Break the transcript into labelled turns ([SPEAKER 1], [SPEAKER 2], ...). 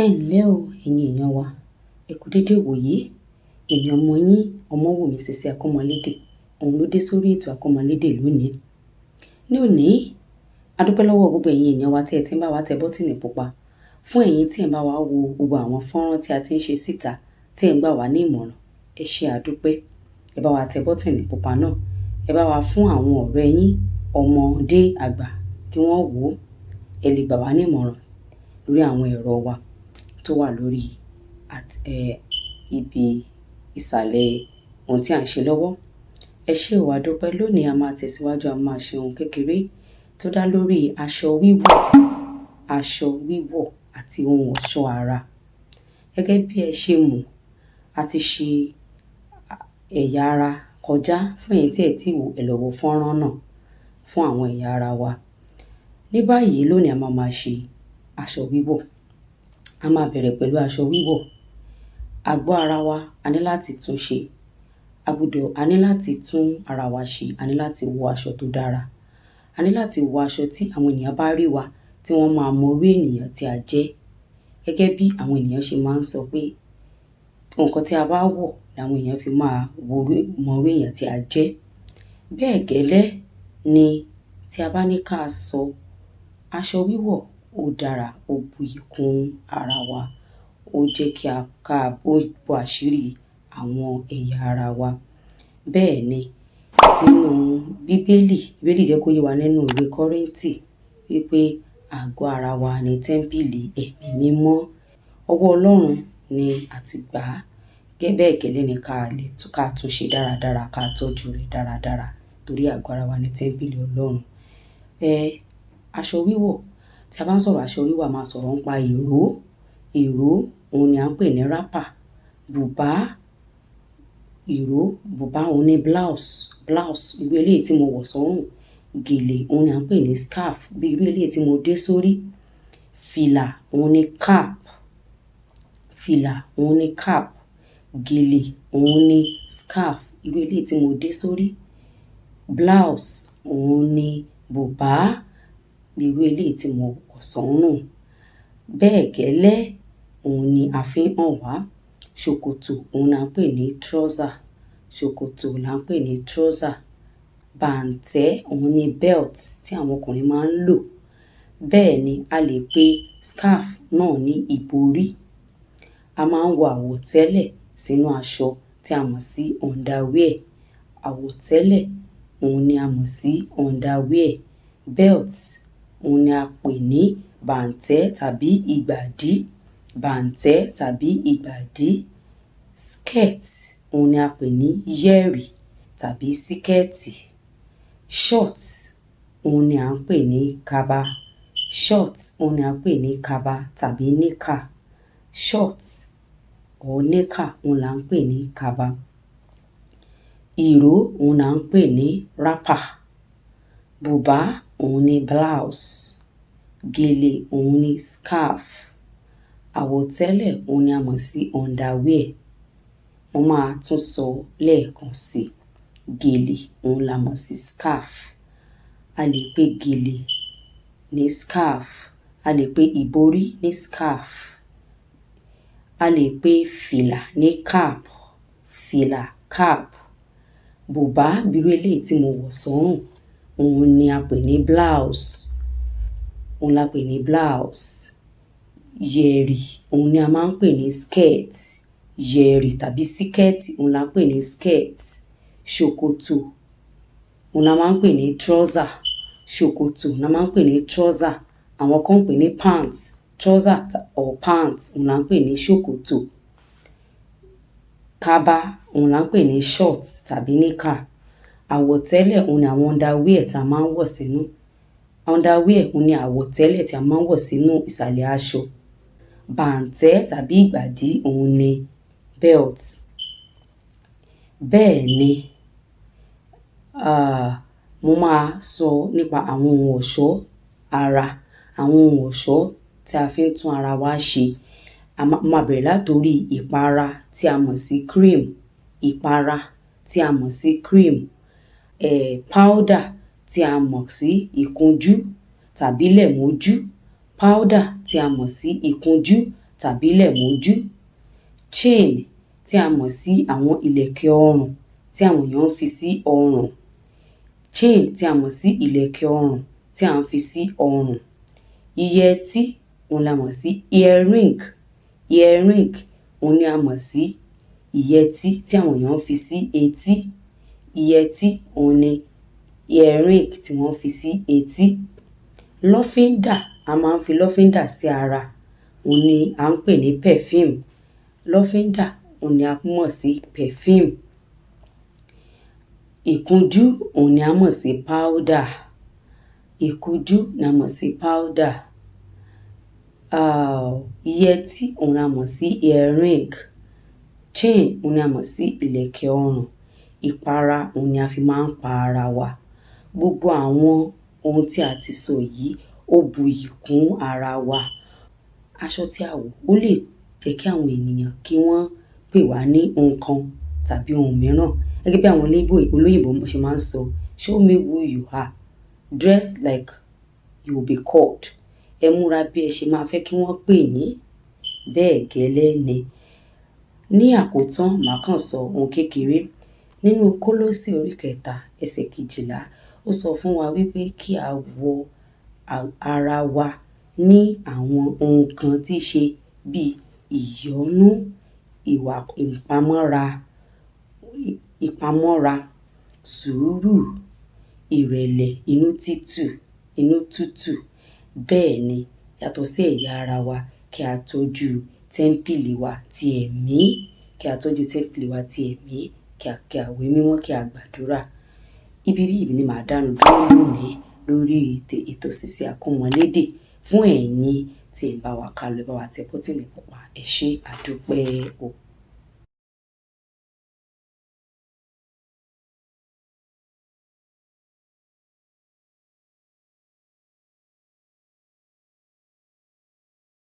[SPEAKER 1] Ẹ ǹlẹ́ o ẹ̀yin èèyàn wa, ẹ kú dédé wòyí. Èmi ọmọ yín Ọmọ́wùmí Sisi Akọ́mọlédè, òun ló dé sórí ètò Akọ́mọlédè lónìí. Ní òní, a dúpẹ́ lọ́wọ́ gbogbo ẹ̀yin èèyàn wa tí ẹ ti ń bá wa tẹ bọ́tìnì pupa, fún ẹ̀yin tí ẹ ń bá wa wo gbogbo àwọn fọ́nrán tí a ti ń ṣe síta tí ẹ ń gbà wá ní ìmọ̀ràn. Ẹ ṣé àdúpẹ́, ẹ bá wa tẹ bọ́tìnì pupa náà, ẹ bá wa fún àwọn ọ̀rẹ́ yín ọmọdé àgbà kí wọ́n wò ó, ẹ lè gbà wá ní ìmọ̀ràn lórí àwọn ẹ̀rọ wa tó wà lórí ibi ìsàlẹ̀ ohun tí à ń ṣe lọ́wọ́. Ẹ ṣé o àdúpẹ́. Lónìí a máa tẹ̀síwájú, a máa ṣe ohun kékeré tó dá lórí aṣọ wíwọ̀ àti ohun ọ̀ṣọ́ ara. Gẹ́gẹ́ bí ẹ ṣe mọ̀, a ti ṣe ẹ̀yà ara kọjá. Fún ẹ̀yin tí ẹ ti wò, ẹ lọ wo fọ́nrán náà fún àwọn ẹ̀yà ara wa. Ní báyìí lónìí a máa ṣe aṣọ wíwọ̀. A máa bẹ̀rẹ̀ pẹ̀lú aṣọ wíwọ̀. Àgọ́ ara wa a ní láti tún ṣe. A ní láti tún ara wa ṣe. A ní láti wọ aṣọ tó dára. A ní láti wọ aṣọ tí àwọn ènìyàn bá rí wa tí wọ́n máa mọ orí ènìyàn tí a jẹ́. Gẹ́gẹ́ bí àwọn ènìyàn ṣe máa ń sọ pé nǹkan tí a bá wọ̀ làwọn èèyàn fi máa mọ orí èèyàn tí a jẹ́. Bẹ́ẹ̀ gẹ́lẹ́ ni tí a bá ní ká sọ aṣọ wíwọ̀, ó dára, ó buyì kún ara wa, ó jẹ́ kí ó bo àṣírí àwọn ẹ̀yà ara wa. Bẹ́ẹ̀ ni nínú Bíbélì jẹ́ kó yé wa nínú ìwé Kọ́ríńtì wípé àgọ́ ara wa ni tẹ́ḿpìlì ẹ̀mí mímọ́. Ọwọ́ Ọlọ́run ni a ti gbà á. Bẹ́ẹ̀ gẹ́lẹ́ ni ká tún ṣe dáradára, ká tọ́jú rẹ̀ dáradára torí àgọ́ ara wa ni tẹ́ḿpìlì Ọlọ́run. Aṣọ wíwọ̀, tí a bá ń sọ̀rọ̀ aṣọ wíwọ̀, a máa sọ̀rọ̀ nípa ìró, òun ni à ń pè ní wrapper. Bùbá òun ni blouse, irú eléyìí tí mo wọ̀ sọ́rùn. Gèlè òun ni à ń pè ní scarf, bí irú eléyìí tí mo dé sórí. Fìlà òun ni cap. Gèlè òun ni scarf, irú eléyìí tí mo dé sórí. Blouse òun ni bùbá, bí irú eléyìí tí mo wọ̀ sọ́rùn. Bẹ́ẹ̀ gẹ́lẹ́ òun ni a fi ń hàn wá. Ṣòkòtò òun là ń pè ní trouser. Bàǹtẹ́ òun ni belt tí àwọn ọkùnrin máa ń lò. Bẹ́ẹ̀ ni a lè pe scarf náà ní ìborí. A máa ń wọ àwọ̀tẹ́lẹ̀ sínú aṣọ tí a mọ̀ sí underwear. Àwọ̀tẹ́lẹ̀ òun ni a mọ̀ sí underwear. Belt òun ni a pè ní bàǹtẹ́ tàbí ìgbàdí. Skirt òun ni a pè ní yẹ̀rì tàbí síkẹ́ẹ̀tì. Short òun ni à ń pè ní kaba tàbí níkà. Short or níkà òun là ń pè ní kaba. Ìró òun là ń pè ní wrapper. Bùbá òun ni blouse. Gèlè òun ni scarf. Àwọ̀tẹ́lẹ̀ òun ni a mọ̀ sí underwear. Mo máa tún sọ lẹ́ẹ̀kan sí. Gèlè òun la mọ̀ sí scarf. A lè pe gèlè ní scarf. A lè pe ìborí ní scarf. A lè pe fìlà ní cap. Bùbá bí irú eléyìí tí mo wọ̀ sọ́rùn, òun ni a pè ní blouse. Yẹ̀rì òun ni a máa ń pè ní skirt. Yẹ̀rì tàbí síkẹ́ẹ̀tì òun la ń pè ní skirt. Ṣòkòtò òun la máa ń pè ní trouser. Àwọn kan ń pè ní pants. Trouser or pants òun la ń pè ní ṣòkòtò. Kaba òun la ń pè ní short tàbí níkà. Àwọ̀tẹ́lẹ̀ òun ni àwọn underwear tí a máa ń wọ̀ sínú. Underwear òun ni àwọ̀tẹ́lẹ̀ tí a máa ń wọ̀ sínú ìsàlẹ̀ aṣọ. Bàǹtẹ́ tàbí ìgbàdí òun ni belt. Bẹ́ẹ̀ ni mo máa sọ nípa àwọn ohun ọ̀ṣọ́ ara, àwọn ohun ọ̀ṣọ́ tí a fi ń tún ara wa ṣe. A máa bẹ̀rẹ̀ látorí ìpara tí a mọ̀ sí cream. Powder tí a mọ̀ sí ìkunjú tàbí lẹ̀mójú. Powder tí a mọ̀ sí ìkunjú tàbí lẹ̀ mójú. Chain tí a mọ̀ sí àwọn ìlẹ̀kẹ̀ ọrùn tí àwọn èèyàn ń fi sí ọrùn. Chain tí a mọ̀ sí ìlẹ̀kẹ̀ ọrùn tí à ń fi sí ọrùn. Ìyẹtí òun la mọ̀ sí earring. Earring òun ni a mọ̀ sí ìyẹtí tí àwọn èèyàn ń fi sí etí. Ìyẹtí òun ni earring tí wọ́n fi sí etí. Lọ́fíndà, a máa ń fi lọ́fíndà sí ara, òun ni à ń pè ní perfume. Lọ́fíndà òun ni a mọ̀ sí perfume. Ìkunjú òun ni a mọ̀ sí powder. Ìkunjú ni a mọ̀ sí powder. Ìyẹtí òun la mọ̀ sí earring. Chain òun ni a mọ̀ sí ìlẹ̀kẹ̀ ọrùn. Ìpara òun ni a fi máa ń pa ara wa. Gbogbo àwọn ohun tí a ti sọ yìí ó buyì kún ara wa. Aṣọ tí a wọ̀ ó lè jẹ́ kí àwọn ènìyàn kí wọ́n pè wá ní nǹkan tàbí ohun mìíràn. Gẹ́gẹ́ bí àwọn olóyìnbó ṣe máa ń sọ, show me who you are, dress like you will be called. Ẹ múra bí ẹ ṣe máa fẹ́ kí wọ́n pè yín. Bẹ́ẹ̀ gẹ́lẹ́ ni. Ní àkótán, màá kàn sọ ohun kékeré. Nínú Kólósè orí 3 ẹsẹ̀ 12, ó sọ fún wa wípé kí a wọ ara wa ní àwọn ohun kan tí í ṣe bí ìyọ́nú, ìwà ìpamọ́ra, sùúrù, ìrẹ̀lẹ̀, inú tútù. Bẹ́ẹ̀ ni, yàtọ̀ sí ẹ̀yà ara wa, kí a tọ́jú tẹ́ḿpìlì wa ti ẹ̀mí, kí a tọ́jú tẹ́ḿpìlì wa ti ẹ̀mí, kí a ka ìwé mímọ́, kí a gbàdúrà. Ibi ni màá dánu dúró lónìí lórí ètò sísè àkọmọlédè. Fún ẹ̀yin tí ẹ̀ ń bá wa kálọ, ẹ bá wa tẹ bọ́tìnì pupa. Ẹ ṣé, a dúpẹ́ o.